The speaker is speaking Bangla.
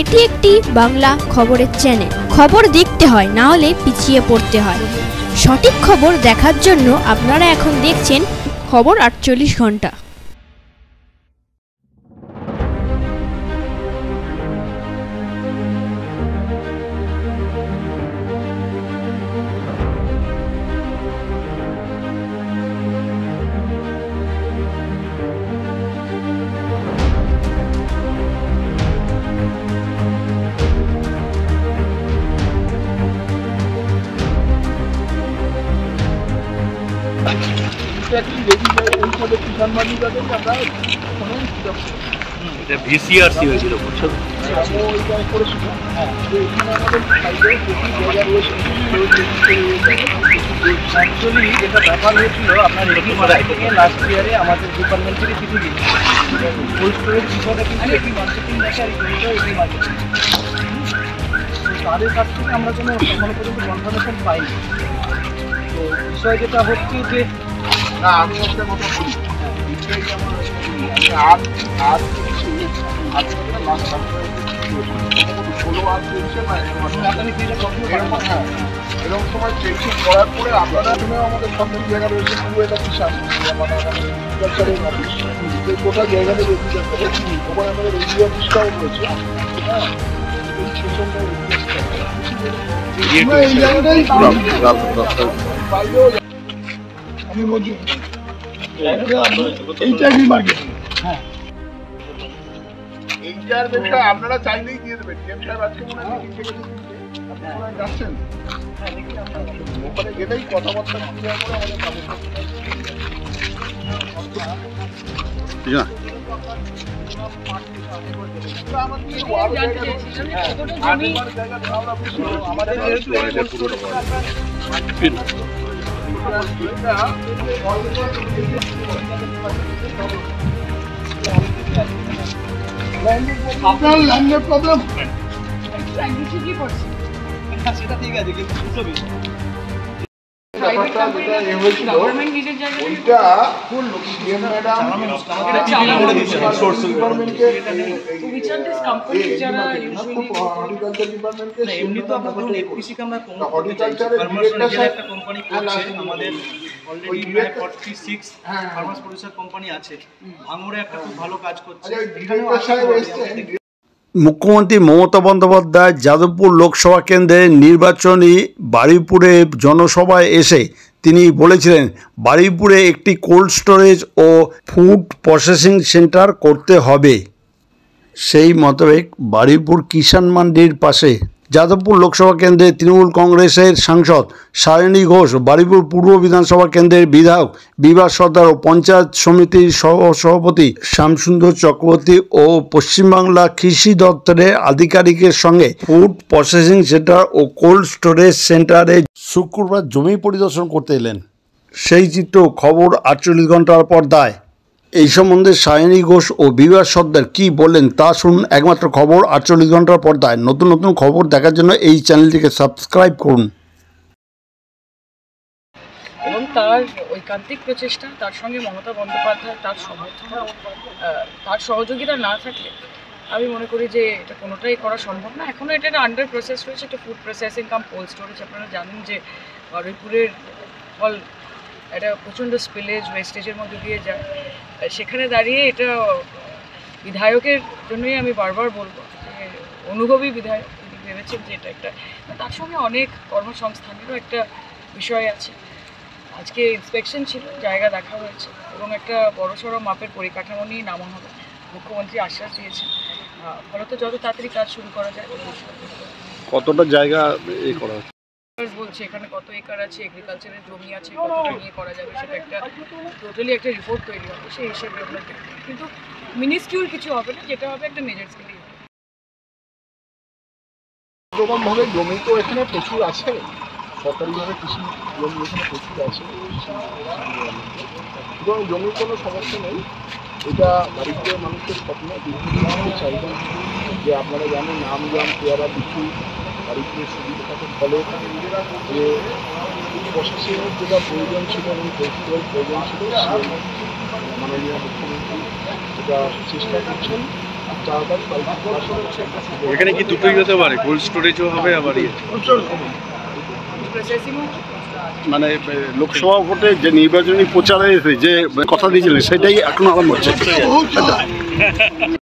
এটি একটি বাংলা খবরের চ্যানেল। খবর দেখতে হয়, না হলে পিছিয়ে পড়তে হয়। সঠিক খবর দেখার জন্য আপনারা এখন দেখছেন খবর 48 ঘন্টা। ভিসিআরসি হয়েছিল বুঝছো, অ্যাকচুয়ালি যেটা ব্যাপার হয়েছিল আপনার লাস্ট ইয়ারে আমাদের ডিপার্টমেন্ট থেকে কিছু দিন কোল্ড স্টোরেজ বিষয়টা কিন্তু এটি মার্কেটিং দেখা এটি মার্কেটিং, তাদের কাছ থেকে আমরা কোনো এখনো পর্যন্ত কনফার্মেশন পাইনি। তো বিষয় যেটা হচ্ছে যে না আমি একটা কথা বলি, এরকম সময় ট্রেনিং করার পরে আপনারা আমাদের সব জায়গা রয়েছে, পুরো এটা কিষান এগ্রিকালচারের অফিস, যে কোথাও জায়গাতে ওখানে আমাদের এগ্রি অফিসটাও রয়েছে। হ্যাঁ, এই জায়গাটাই আমি বলছি এইটার বিষয়ে আপনারা চাইলেই দিয়ে দেবেন। আজকে মনে হয় যাচ্ছেন ওখানে গেলেই কথাবার্তা ক্লিয়ার করে আমাদের আপনার ল্যান্ডের প্রবলেম সেটা ঠিক আছে, কিন্তু মুখ্যমন্ত্রী মমতা বন্দ্যোপাধ্যায় যাদবপুর লোকসভা কেন্দ্রের নির্বাচনী বারুইপুরে জনসভায় এসে তিনি বলেছিলেন বারুইপুরে একটি কোল্ড স্টোরেজ ও ফুড প্রসেসিং সেন্টার করতে হবে। সেই মোতাবেক বারুইপুর কিষাণ মান্ডির পাশে যাদবপুর লোকসভা কেন্দ্রের তৃণমূল কংগ্রেসের সাংসদ সায়নী ঘোষ, বারুইপুর পূর্ব বিধানসভা কেন্দ্রের বিধায়ক বিভাস সর্দার ও পঞ্চায়েত সমিতির সভাপতি শ্যামসুন্দর চক্রবর্তী ও পশ্চিমবাংলা কৃষি দপ্তরের আধিকারিকের সঙ্গে ফুড প্রসেসিং সেন্টার ও কোল্ড স্টোরেজ সেন্টারে শুক্রবার জমি পরিদর্শন করতে এলেন। সেই চিত্র খবর 48 ঘন্টার পর্দায়। এই সম্বন্ধে সায়নী ঘোষ ও বিভাস সর্দার কী বললেন তা শুনুন একমাত্র খবর 48 ঘন্টার পর্দায়। নতুন নতুন খবর দেখার জন্য এই চ্যানেলটিকে সাবস্ক্রাইব করুন। এবং তার ঐকান্তিক প্রচেষ্টা, তার সঙ্গে মমতা বন্দ্যোপাধ্যায় তার সমর্থন, তার সহযোগিতা না থাকলে আমি মনে করি যে এটা কোনোটাই করা সম্ভব না। এখনও এটা আন্ডার প্রসেস রয়েছে, একটা ফুড প্রসেসিং কাম কোল্ড স্টোরেজ। আপনারা জানেন যে বারুইপুরের ফল একটা প্রচণ্ড স্পিলেজ ওয়েস্টেজের মধ্যে দিয়ে যায়। সেখানে দাঁড়িয়ে এটা বিধায়কের জন্যই আমি বারবার বলবো যে অনুভবী বিধায়ক তিনি ভেবেছেন যে এটা একটা, তার সঙ্গে অনেক কর্মসংস্থানেরও একটা বিষয় আছে। আজকে ইন্সপেকশন ছিল, জায়গা দেখা হয়েছে এবং একটা বড়সড় মাপের পরিকাঠামো নিয়ে নামা হবে। মুখ্যমন্ত্রী আশ্বাস দিয়েছেন, ফলত যত তাড়াতাড়ি কাজ শুরু করা যায়। কতটা জায়গা করা হচ্ছে বলছে এখানে কত একর আছে, এগ্রিকালচারের জমি আছে, কতটা নিয়ে করা যাবে সেটা একটা টোটালি একটা রিপোর্ট তৈরি হবে, সেই হিসেবে আমরা দেখব। কিন্তু মিনিস্কিউল কিছু হবে না, যেটা হবে একটা মেজর স্কেলেই হবে। এরকমভাবে জমি তো এখানে প্রচুর আছে, সরকারিভাবে কৃষি জমি এখানে প্রচুর আছে এবং জমির কোনো সমস্যা নেই। এটা বাড়িতে মানুষের স্বপ্ন, বিভিন্ন চাহিদা, যে আপনারা জানেন আমজাম, পেয়ারা, লিচু বাড়িতে সুবিধা থাকে। ফলে যে প্রশাসনের যেটা প্রয়োজন ছিল এবং প্রস্তুতের প্রয়োজন ছিল, সেই মাননীয় মুখ্যমন্ত্রী যেটা চেষ্টা করছেন খুব তাড়াতাড়ি বাড়িপুর জেলা হচ্ছে একটা সুযোগ। এখানে কি দুটোই হতে পারে, কোল্ড স্টোরেজও হবে আবার প্রসেসিংও মানে লোকসভা ভোটে যে নির্বাচনী প্রচারে যে কথা দিয়েছিলেন সেটাই এখন আরম্ভ হচ্ছে।